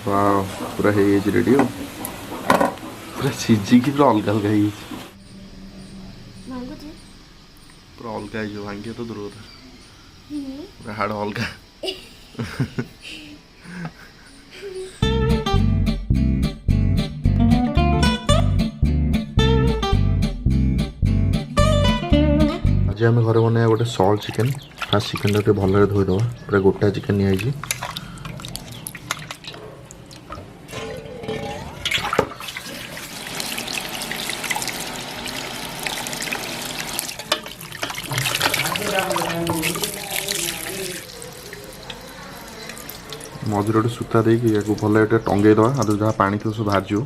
वाह पूरा रेडी हो पूरा सीझिकी पूरा अलग अलग पूरा अलग भांगे तो दूर कथा पूरा हाड़ अलग आज आम घर बना गोटे salt chicken fast chicken time भल धोईदे पूरा गोटा चिकेन नहीं मझे गोटे सूता देकी भल टंगे दवा आ जहाँ पानी थो सब बाहर जाओ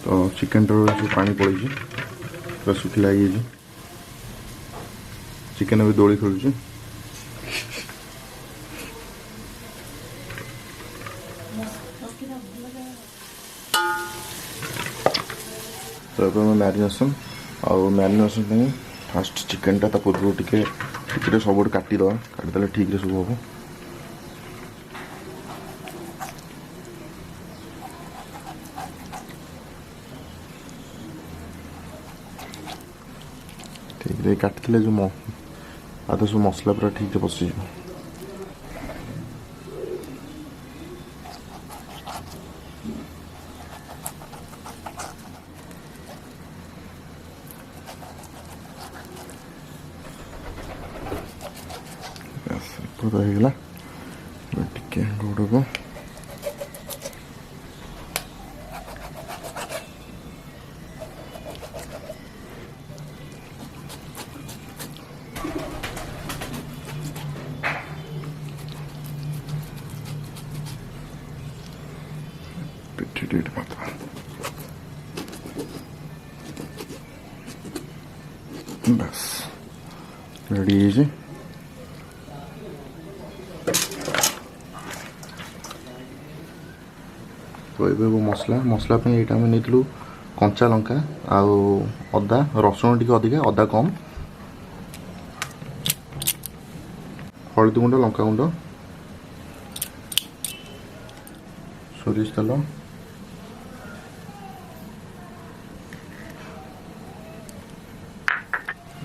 तो चिकेन जो पानी पड़ी पूरा सुखिला चिकेन भी दोली खेलुचे तो मैरिनेसन मैरिनेसन फास्ट चिकेन टा पूर्व टे सब काटिद काटिदे ठीक सब हम ठीक काटते जो आधा सब मसला पूरा ठीक से पशि रहीगला टे गोड़ को बस रेडी है तो ये वो मसला मसला पे ये आम नहीं कंचा लंका आउ अदा रसुण टी अधिका अदा कम हलदी गुंड लंका गुंड सोरिष तेल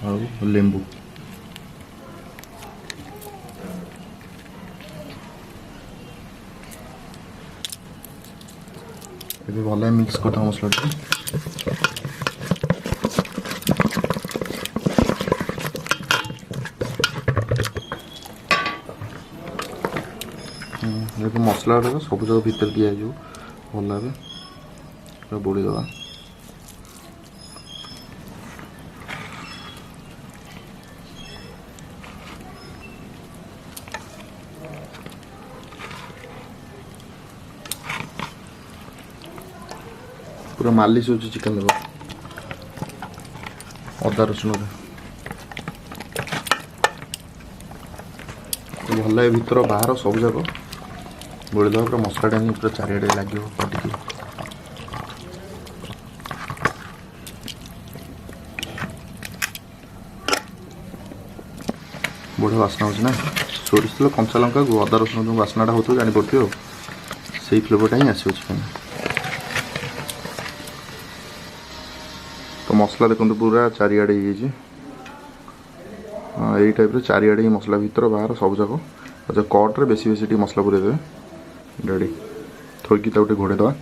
और लेंबू ये भल मिक्स करता मसला देखो मसला सब जगह भीतर दिया भल भाव बोड़ी दवा पूरा मालिश हो चिकेन देव अदा रसुण भल भीतर बाहर सब जाक बोलीद पूरा मसला टाइम पूरा चारिड़े लगे पटिकी बढ़िया बास्ना हो सोरिष तेल कंचा लंका अदा रसुण जो बास्नाटा हो जापे से फ्लेवरटा ही आसो चिकेन तो मसला देखो पूरा चारिड़े यही टाइप चारिड़े मसला भीतर बाहर सब जाक अच्छा कट्रे बेसी बेसी टी मसला पूरे देवे रेडी थोड़ी गोटे घोड़े दवा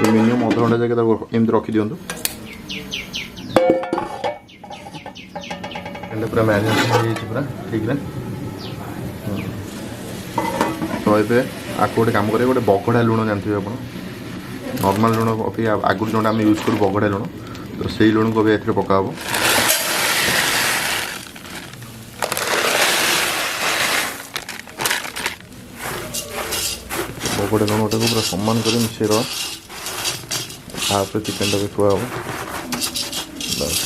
मिनिमम अध घंटा जाके एमती रखी दिंतु पूरा मैरिनेशन पूरा ठीक है तो ये आपको गोटे कम करेंगे गोटे बगड़ा लुण जानते आप नॉर्मल लुण आगुरी जो आम यूज करूँ बगड़ा लुण तो से लुण को भी ए पका हम बगड़ा लुण गोटे पूरा सम्मान कर मिसई दवा हाफ चिकेन टा भी थुआ हम बस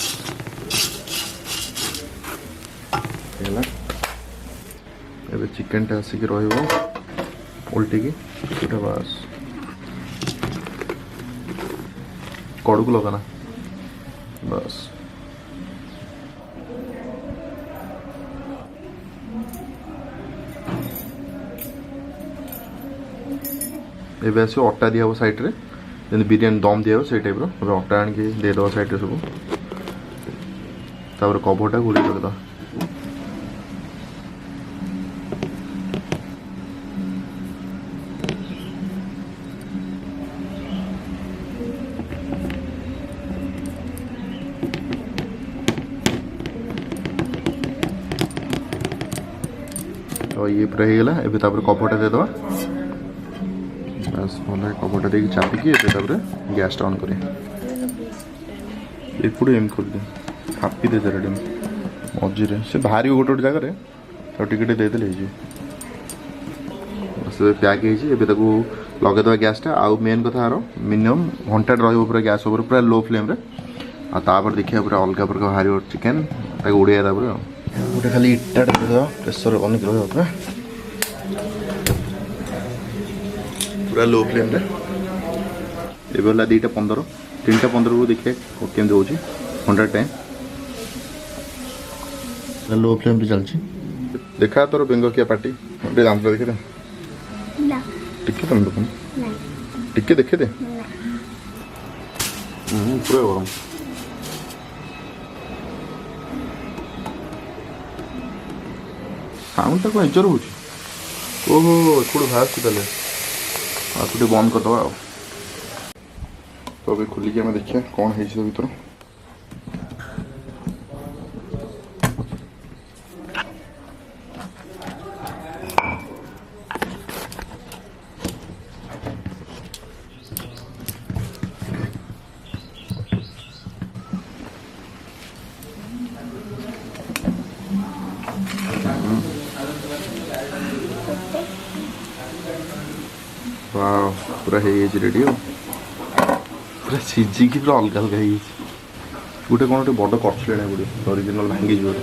ये चिकेन टा आसिक उल्टी की सीटा बस कड़ू को लगाना बस ये आस अटा दिया साइड रे जब बिरियानी दम दिया से टाइप अटा आनिक देदेव साइड रे सब तापर कभरटा घोड़ी रखिद तो ये पूरा होगा एवं कभरटा देदेव बस भल कभरटा देखिए चापिकी गैस ऑन करें एपटे एम कर दे हापी दे दे मझे से बाहर गोटे गोटे जगह तो टिके देदेले बस पैक हो लगेद गैसटा आउ मेन कथा यार मिनिमम घंटा पूरा गैस पूरा लो फ्लेम आपर देखिए पूरा अलग प्रकार बाहर चिकेन उड़िया गोटे खाली इटा प्रेसर बन रहा पूरा लो फ्लेम रे ये वाला 2:15 3:15 को देखिए केमती हो 100 टाइम लो फ्लेम रे चलची देखा तोर बेंग किया पार्टी गोटे दाम देखे दे ना टिके तुम देखो ना टिके देखे दे पूरा गरम साउंड को एंजर हो ओहो एपट भाषी तेल आपको बंद करदे तो अभी खोलिक आम देखिए कौन है भर पूरा रेडी हो पूरा सीझिकी पूरा अलग अलग गोटे कौन गोटे बड़ कटले पड़े ओरिजिनल भांगी रेडी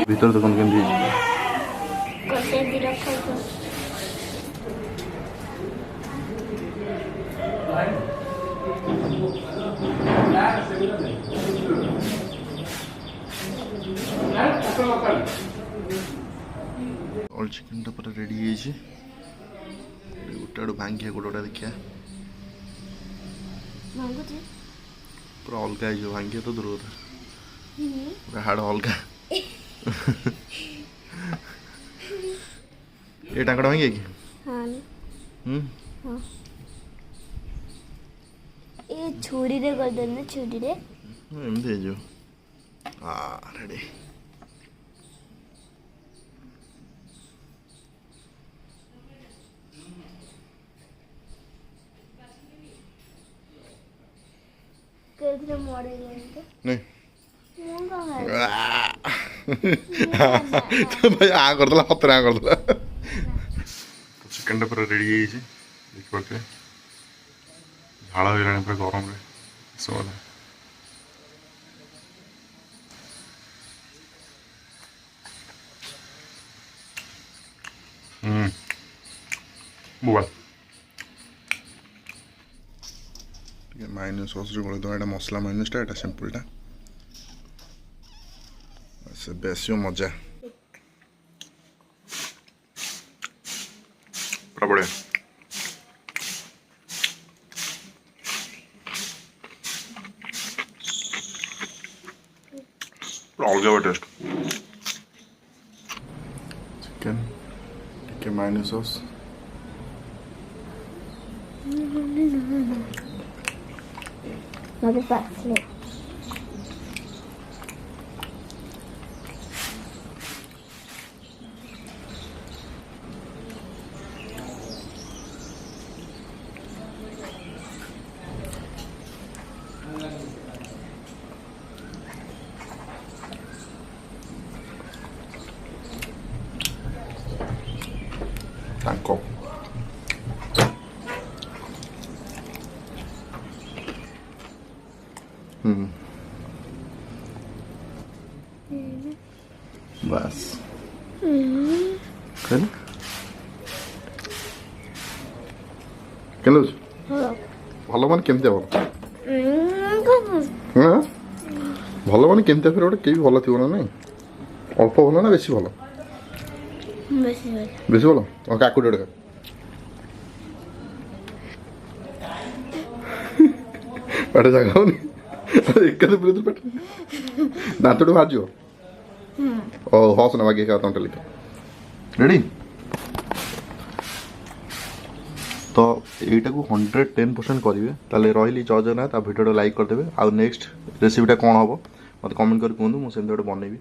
भीतर देखो केमती ऑल चिकन टा पूरा रेडी है गोटे आड़ भांगी गोटे देखिए पूरा अलग है भांगी तो दूर कथा पूरा हाड़ अलग ये टांगड़ा भांगी कि ये छुरी रे कर देना छुरी रे एमती है जो रेडी किधर मोड़े गए नहीं तो भाई आ कर दला हतरे आ कर दला तो चिकन टा पूरा रेडी है देख पाते झाड़ा हो गया पूरा गरम रे सब बुआ माइनस सॉस रे गोले दो मसला माइनस टा सिंपल टा से बेसी मजा पूरा बढ़िया पूरा अलग टेस्ट चिकन टिके minus sauce Not a bad slip. ବାସ୍ କହିଲେ କେମିତି ଲାଗୁଛି? ଭଲ ମାନେ କେମିତିଆ ଭଲ? ହଁ ଭଲ ମାନେ କେମିତିଆ ଫେର ଗୋଟେ କେହି ଭଲ ଥିବ ନା ନାଇଁ? ଅଳ୍ପ ଭଲ ନା ବେଶୀ ଭଲ? ବେଶୀ ଭଲ? ଆଉ କାକୁଡ଼ି ଗୋଟେ ପାଟେ ଜାଗା ହଉନି ଏକାଥରେ ପୁରେଇ ପାଟେ ଦାନ୍ତଠୁ ବାହାରିଯିବ। ଓ ହସ ନା ବାଗେଇ ଖା ତଣ୍ଟା ଲେଖା ରେଡ଼ି। ତ এইটাକୁ 110% କରିବେ ତାହେଲେ ରହିଲି ଜୟ ଜଗନ୍ନାଥ। ଆଉ ଭିଡ଼ିଓଟା ଲାଇକ୍ କରିଦେବେ। ଆଉ ନେକ୍ସଟ ରେସିପିଟା କ'ଣ ହେବ ମୋତେ କମେଣ୍ଟ କରି କୁହନ୍ତୁ, ମୁଁ ସେମିତି ଗୋଟେ ବନେଇବି।